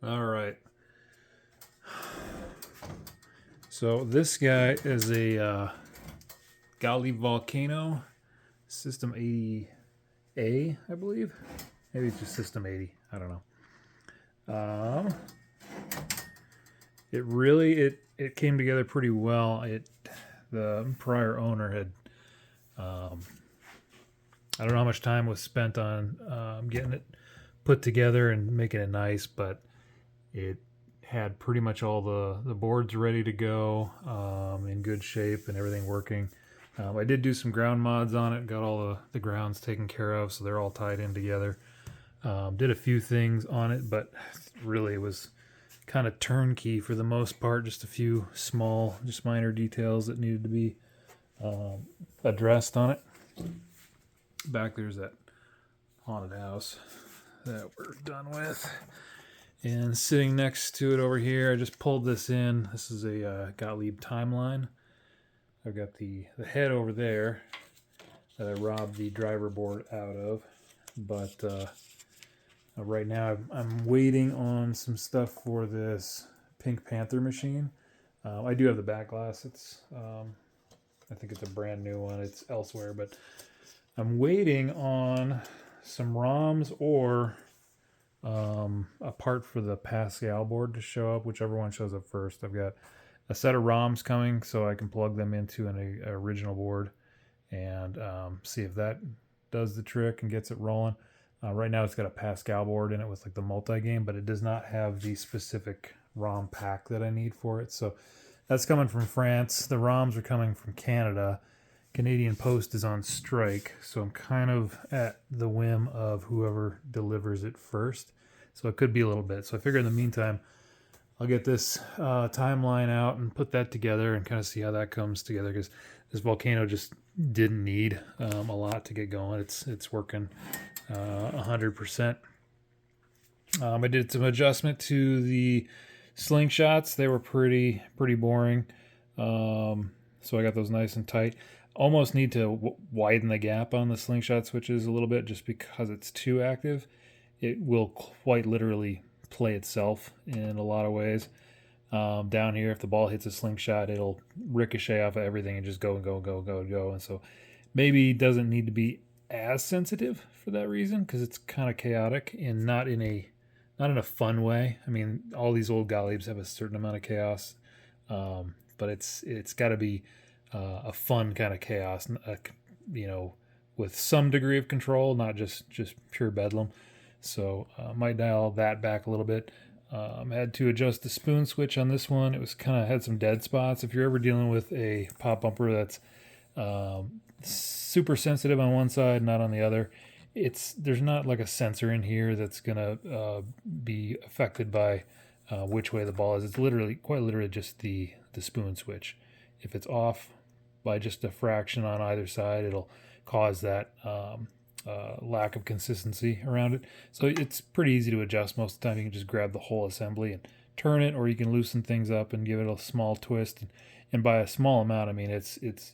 All right. So this guy is a Gottlieb Volcano System 80A, I believe. Maybe it's just System 80. I don't know. It came together pretty well. The prior owner had I don't know how much time was spent on getting it put together and making it nice, but it had pretty much all the boards ready to go, in good shape and everything working. I did do some ground mods on it, got all the grounds taken care of, so they're all tied in together. Did a few things on it, but really it was kind of turnkey for the most part. Just a few small, just minor details that needed to be addressed on it. Back there's that haunted house that we're done with. And sitting next to it over here, I just pulled this in. This is a Gottlieb timeline. I've got the head over there that I robbed the driver board out of. But right now I'm waiting on some stuff for this Pink Panther machine. I do have the backglass. I think it's a brand new one. It's elsewhere, but I'm waiting on some ROMs or a part for the Pascal board to show up, whichever one shows up first. I've got a set of ROMs coming so I can plug them into an original board and see if that does the trick and gets it rolling. Right now it's got a Pascal board in it with like the multi-game, but it does not have the specific ROM pack that I need for it. So that's coming from France. The ROMs are coming from Canada. Canadian Post is on strike, so I'm kind of at the whim of whoever delivers it first. So it could be a little bit. So I figure in the meantime, I'll get this timeline out and put that together and kind of see how that comes together, because this Volcano just didn't need a lot to get going. It's working 100%. I did some adjustment to the slingshots. They were pretty boring. So I got those nice and tight. Almost need to widen the gap on the slingshot switches a little bit, just because it's too active. It will quite literally play itself in a lot of ways. Down here, if the ball hits a slingshot, it'll ricochet off of everything and just go and go. And so maybe doesn't need to be as sensitive for that reason, because it's kind of chaotic and not in a fun way. I mean, all these old Gottliebs have a certain amount of chaos, but it's got to be a fun kind of chaos, with some degree of control, not just pure bedlam. So might dial that back a little bit. Had to adjust the spoon switch on this one. It was kind of had some dead spots. If you're ever dealing with a pop bumper that's super sensitive on one side, not on the other, there's not like a sensor in here that's gonna be affected by which way the ball is. It's quite literally just the spoon switch. If it's off by just a fraction on either side, it'll cause that lack of consistency around it. So it's pretty easy to adjust most of the time. You can just grab the whole assembly and turn it, or you can loosen things up and give it a small twist. And by a small amount, I mean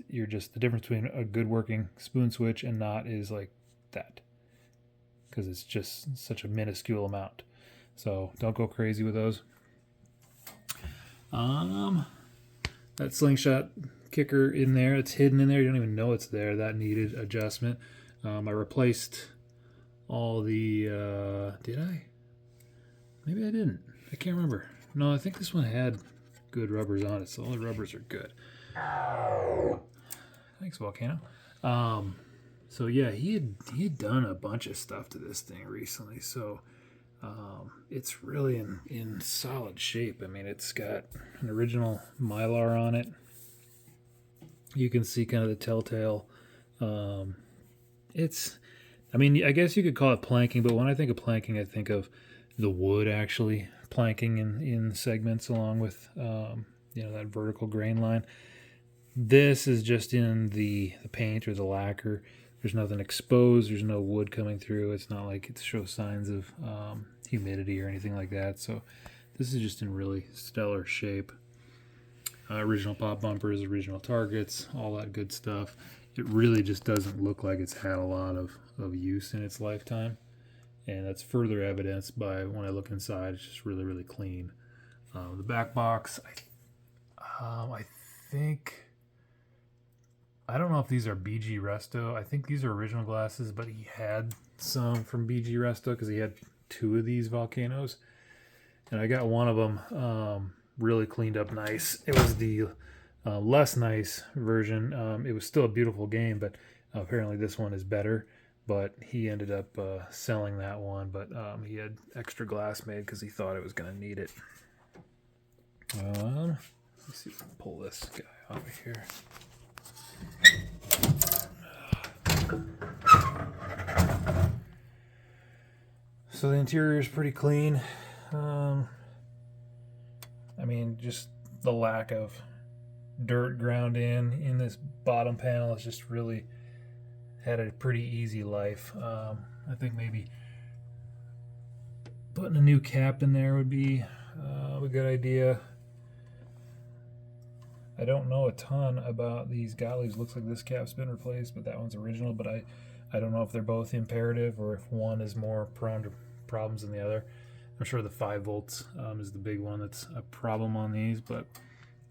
you're just, the difference between a good working spoon switch and not is like that, because it's just such a minuscule amount. So don't go crazy with those. That slingshot kicker in there, it's hidden in there, you don't even know it's there. That needed adjustment. I replaced all the did I? Maybe I didn't. I can't remember. No, I think this one had good rubbers on it, so all the rubbers are good. Thanks, Volcano. So yeah, he had done a bunch of stuff to this thing recently, so it's really in solid shape. I mean, it's got an original Mylar on it. You can see kind of the telltale. I guess you could call it planking, but when I think of planking, I think of the wood actually planking in segments along with that vertical grain line. This is just in the paint or the lacquer. There's nothing exposed. There's no wood coming through. It's not like it shows signs of humidity or anything like that. So this is just in really stellar shape. Original pop bumpers, original targets, all that good stuff. It really just doesn't look like it's had a lot of use in its lifetime. and that's further evidenced by when I look inside. It's just really, really clean. The back box, I think, I don't know if these are BG Resto. I think these are original glasses, but he had some from BG Resto because he had 2 of these Volcanos, and I got one of them really cleaned up nice. It was the less nice version. It was still a beautiful game, but apparently this one is better. But he ended up selling that one, but he had extra glass made because he thought it was going to need it. Let's see if I can pull this guy out of here. So the interior is pretty clean. I mean, just the lack of dirt ground in this bottom panel has just really had a pretty easy life. I think maybe putting a new cap in there would be a good idea. I don't know a ton about these Gottliebs. Looks like this cap's been replaced, but that one's original. But I don't know if they're both imperative or if one is more prone to problems than the other. I'm sure the 5 volts is the big one that's a problem on these, but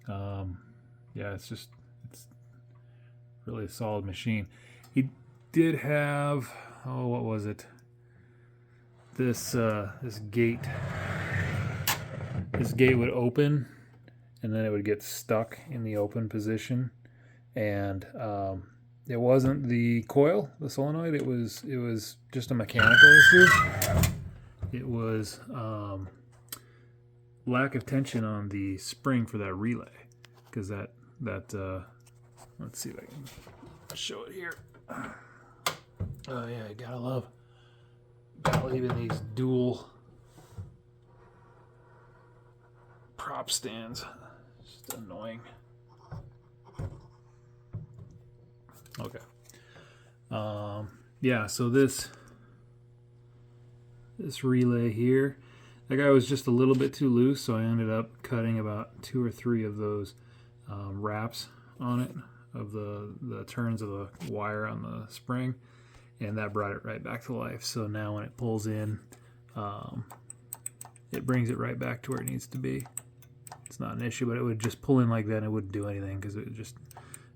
yeah, it's really a solid machine. He did have, oh, what was it? This gate. This gate would open, and then it would get stuck in the open position, and it wasn't the coil, the solenoid. It was just a mechanical issue. It was lack of tension on the spring for that relay, because that let's see if I can show it here. Oh yeah, you gotta love leaving these dual prop stands. It's annoying. Okay. Yeah, so this relay here, that guy was just a little bit too loose, so I ended up cutting about 2 or 3 of those wraps on it, of the turns of the wire on the spring, and that brought it right back to life. So now when it pulls in, it brings it right back to where it needs to be. It's not an issue, but it would just pull in like that and it wouldn't do anything because it just,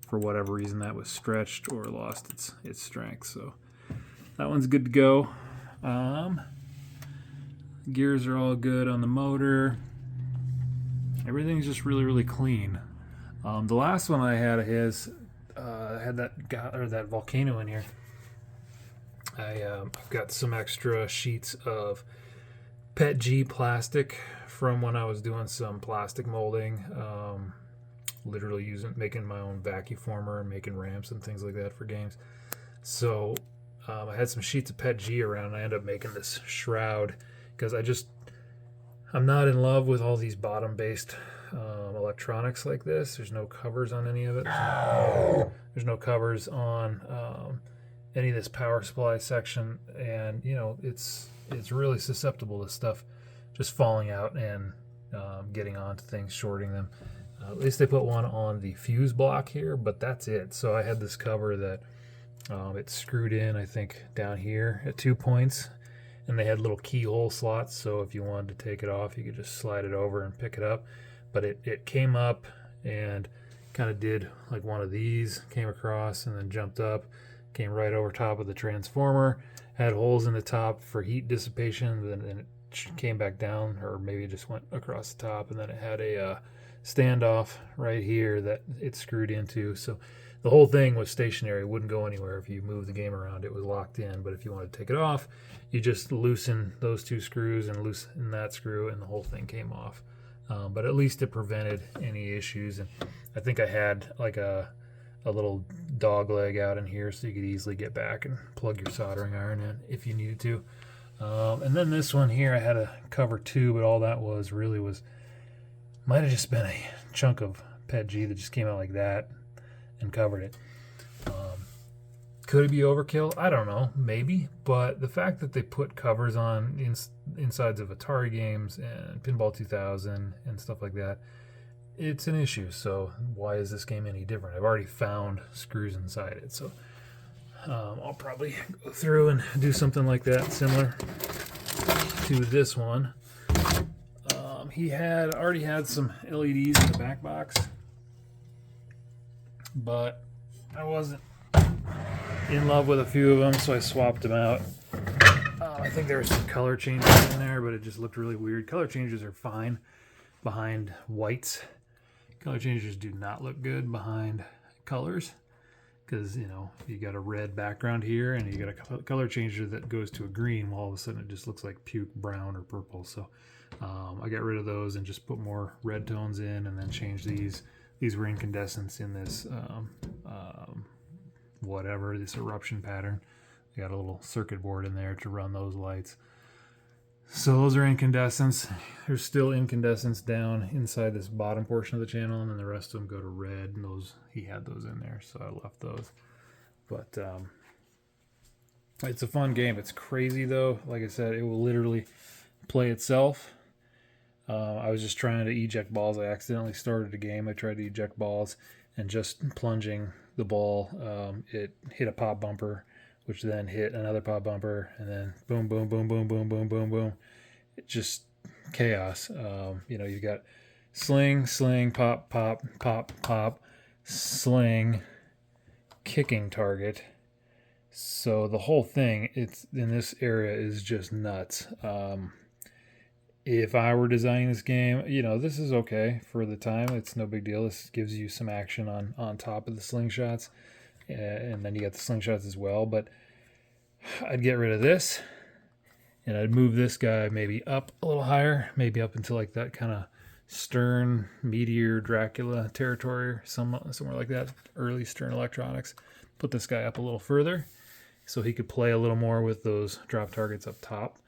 for whatever reason, that was stretched or lost its strength. So that one's good to go. Gears are all good on the motor. Everything's just really, really clean. The last one I had of his had that Volcano in here. I've got some extra sheets of PET G plastic from when I was doing some plastic molding, literally making my own vacuum former and making ramps and things like that for games. So I had some sheets of PET G around, and I ended up making this shroud because I'm not in love with all these bottom-based electronics like this. There's no covers on any of it. There's no covers on any of this power supply section, and it's really susceptible to stuff just falling out and getting onto things, shorting them. At least they put one on the fuse block here, but that's it. So I had this cover that it's screwed in, I think, down here at 2 points, and they had little keyhole slots, so if you wanted to take it off, you could just slide it over and pick it up. But it came up and kind of did like one of these, came across and then jumped up, came right over top of the transformer, had holes in the top for heat dissipation, then it came back down, or maybe it just went across the top, and then it had a standoff right here that it screwed into. So the whole thing was stationary, wouldn't go anywhere. If you move the game around, it was locked in, but if you wanted to take it off, you just loosen those 2 screws and loosen that screw, and the whole thing came off. But at least it prevented any issues, and I think I had like a little dog leg out in here, so you could easily get back and plug your soldering iron in if you needed to. And then this one here, I had a cover too, but all that was might have just been a chunk of PET G that just came out like that and covered it. Could it be overkill? I don't know, maybe. But the fact that they put covers on insides of Atari games and Pinball 2000 and stuff like that, it's an issue. So why is this game any different? I've already found screws inside it. So I'll probably go through and do something like that, similar to this one. He had already had some LEDs in the back box, but I wasn't in love with a few of them, so I swapped them out. I think there were some color changes in there, but it just looked really weird. Color changes are fine behind whites. Color changes do not look good behind colors, because, you know, you got a red background here and you got a color changer that goes to a green. Well, all of a sudden it just looks like puke brown or purple. So I got rid of those and just put more red tones in, and then change these. These were incandescents in this whatever, this eruption pattern. I got a little circuit board in there to run those lights. So those are incandescents. There's still incandescents down inside this bottom portion of the channel, and then the rest of them go to red, and those, he had those in there, so I left those. But it's a fun game. It's crazy though. Like I said, it will literally play itself. I was just trying to eject balls. I accidentally started a game. I tried to eject balls, and just plunging the ball, it hit a pop bumper, which then hit another pop bumper, and then boom, boom, boom, boom, boom, boom, boom, boom. It's just chaos. You know, you got sling, sling, pop, pop, pop, pop, sling, kicking target. So the whole thing, it's in this area, is just nuts. If I were designing this game, you know, this is okay for the time. It's no big deal. This gives you some action on top of the slingshots, and then you got the slingshots as well. But I'd get rid of this, and I'd move this guy maybe up a little higher, maybe up into like that kind of Stern, Meteor, Dracula territory, somewhere like that, early Stern Electronics. Put this guy up a little further so he could play a little more with those drop targets up top.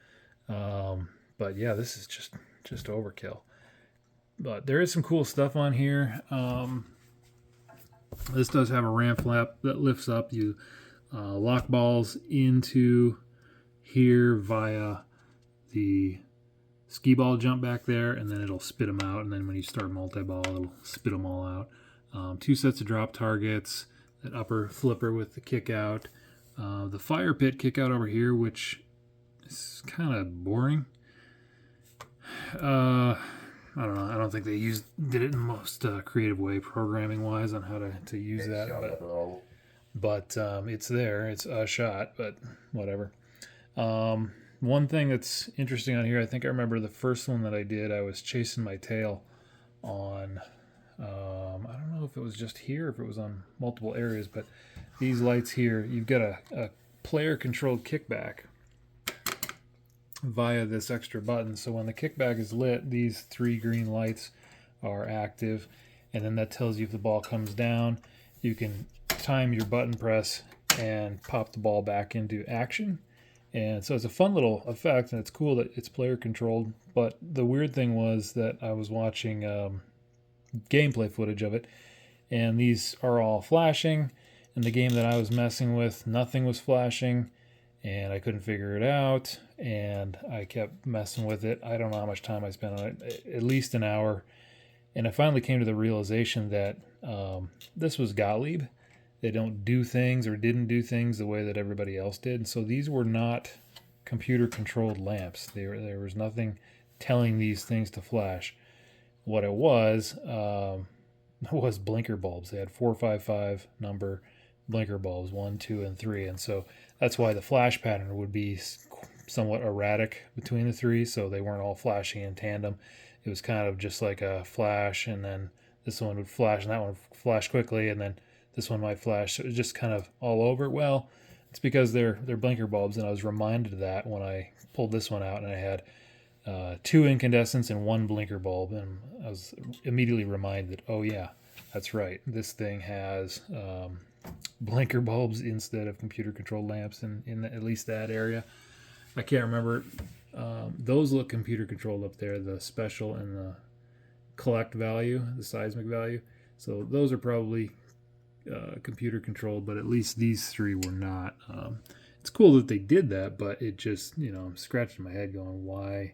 But yeah, this is just overkill. But there is some cool stuff on here. This does have a ramp flap that lifts up. You lock balls into here via the skee-ball jump back there, and then it'll spit them out. And then when you start multi-ball, it'll spit them all out. 2 sets of drop targets, that upper flipper with the kick out, the fire pit kick out over here, which is kind of boring. I don't know. I don't think they did it in the most creative way, programming wise, on how to use that. But it's there. It's a shot, but whatever. One thing that's interesting on here, I think I remember the first one that I did, I was chasing my tail on, I don't know if it was just here, if it was on multiple areas, but these lights here, you've got a player-controlled kickback via this extra button. So when the kickback is lit, these 3 green lights are active, and then that tells you if the ball comes down. You can time your button press and pop the ball back into action. And so it's a fun little effect, and it's cool that it's player controlled. But the weird thing was that I was watching gameplay footage of it, and these are all flashing. In the game that I was messing with, nothing was flashing, and I couldn't figure it out, and I kept messing with it. I don't know how much time I spent on it, at least an hour. And I finally came to the realization that this was Gottlieb. They don't do things, or didn't do things, the way that everybody else did. And so these were not computer-controlled lamps. There was nothing telling these things to flash. What it was blinker bulbs. They had 455 number blinker bulbs, 1, 2, and 3. And so that's why the flash pattern would be somewhat erratic between the 3, so they weren't all flashing in tandem. It was kind of just like a flash, and then this one would flash, and that one would flash quickly, and then this one might flash. So it was just kind of all over. Well, it's because they're blinker bulbs, and I was reminded of that when I pulled this one out, and I had 2 incandescents and 1 blinker bulb, and I was immediately reminded, oh yeah, that's right, this thing has blinker bulbs instead of computer-controlled lamps in at least that area. I can't remember. Those look computer-controlled up there, the special and the collect value, the seismic value. So those are probably computer-controlled, but at least these 3 were not. It's cool that they did that, but it just, I'm scratching my head going, why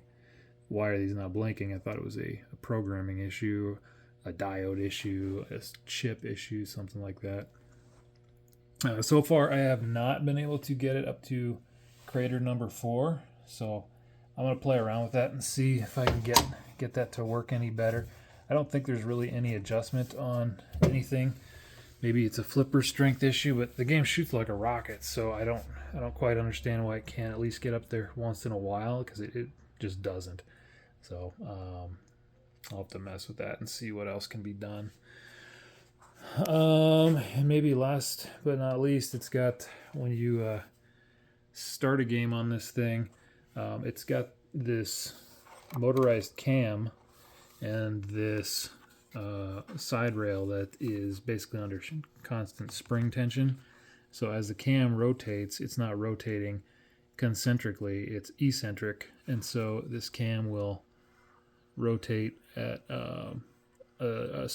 are these not blinking? I thought it was a programming issue, a diode issue, a chip issue, something like that. So far, I have not been able to get it up to crater number 4, so I'm gonna play around with that and see if I can get that to work any better. I don't think there's really any adjustment on anything. Maybe it's a flipper strength issue, but the game shoots like a rocket, so I don't quite understand why it can't at least get up there once in a while, because it just doesn't. So I'll have to mess with that and see what else can be done. And maybe last but not least, it's got, when you start a game on this thing, it's got this motorized cam and this side rail that is basically under constant spring tension. So as the cam rotates, it's not rotating concentrically, it's eccentric, and so this cam will rotate at a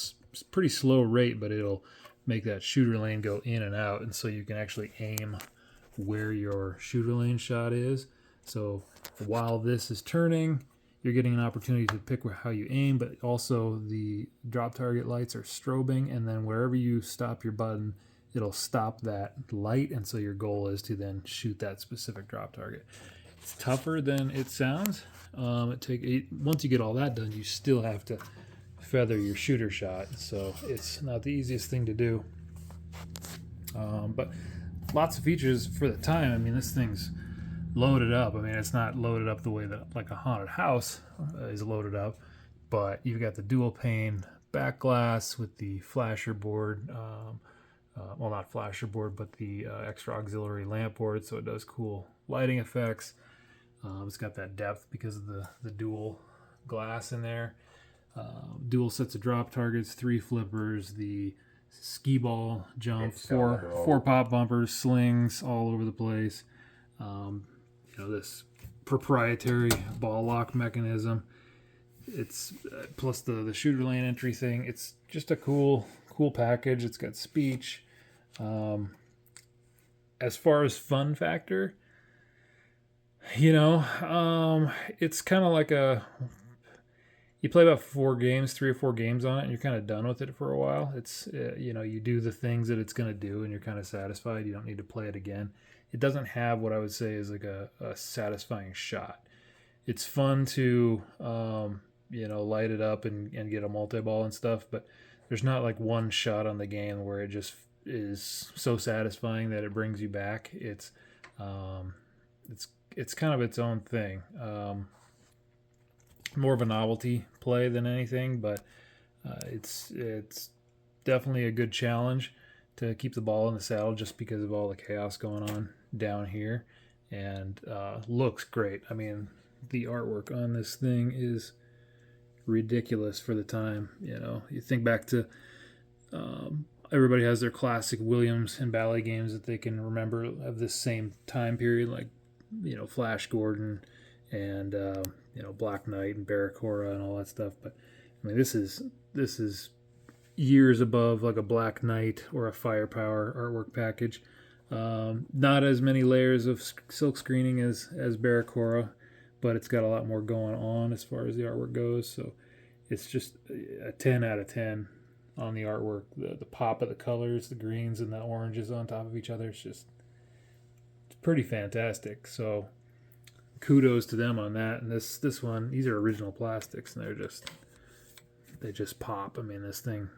pretty slow rate, but it'll make that shooter lane go in and out, and so you can actually aim where your shooter lane shot is. So while this is turning, you're getting an opportunity to pick how you aim, but also the drop target lights are strobing, and then wherever you stop your button, it'll stop that light, and so your goal is to then shoot that specific drop target. It's tougher than it sounds. Once you get all that done, you still have to feather your shooter shot, so it's not the easiest thing to do. But lots of features for the time. I mean, this thing's loaded up. I mean, it's not loaded up the way that like a haunted house is loaded up, but you've got the dual pane backglass with the flasher board. Well, not flasher board, but the extra auxiliary lamp board, so it does cool lighting effects. It's got that depth because of the dual glass in there. Dual sets of drop targets, 3 flippers, the skee-ball jump, four pop bumpers, slings all over the place. This proprietary ball lock mechanism. It's plus the shooter lane entry thing. It's just a cool package. It's got speech. As far as fun factor, it's kind of like you play about 3 or 4 games on it, and you're kind of done with it for a while. It's you do the things that it's going to do, and you're kind of satisfied. You don't need to play it again. It doesn't have what I would say is like a satisfying shot. It's fun to light it up and get a multi-ball and stuff, but there's not like one shot on the game where it just is so satisfying that it brings you back. It's kind of its own thing. More of a novelty play than anything, but it's definitely a good challenge to keep the ball in the saddle just because of all the chaos going on down here, and looks great. I mean, the artwork on this thing is ridiculous for the time. You think back to everybody has their classic Williams and Ballet games that they can remember of this same time period, like Flash Gordon and Black Knight and Barracora and all that stuff. But I mean, this is years above like a Black Knight or a Firepower artwork package. Not as many layers of silk screening as Barracora, but it's got a lot more going on as far as the artwork goes. So it's just a 10 out of 10 on the artwork. The pop of the colors, the greens and the oranges on top of each other, it's pretty fantastic. So kudos to them on that. And this one, these are original plastics, and they just pop. I mean, this thing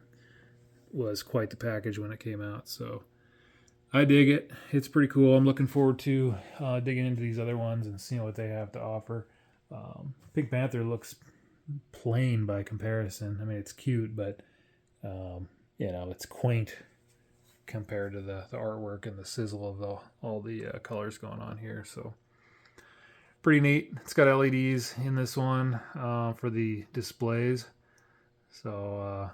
was quite the package when it came out, so I dig it. It's pretty cool. I'm looking forward to digging into these other ones and seeing what they have to offer. Pink Panther looks plain by comparison. I mean, it's cute, but it's quaint compared to the artwork and the sizzle of all the colors going on here. So pretty neat. It's got LEDs in this one for the displays, so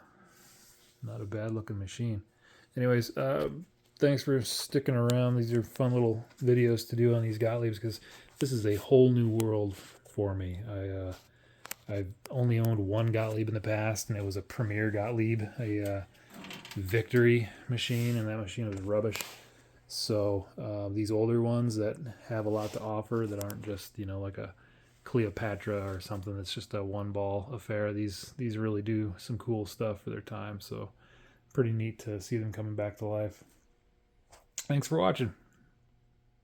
not a bad looking machine. Anyways, thanks for sticking around. These are fun little videos to do on these Gottliebs because this is a whole new world for me. I've only owned one Gottlieb in the past, and it was a Premier Gottlieb, a Victory machine, and that machine was rubbish. So these older ones that have a lot to offer, that aren't just like a Cleopatra or something that's just a one ball affair, these really do some cool stuff for their time. So pretty neat to see them coming back to life. Thanks for watching.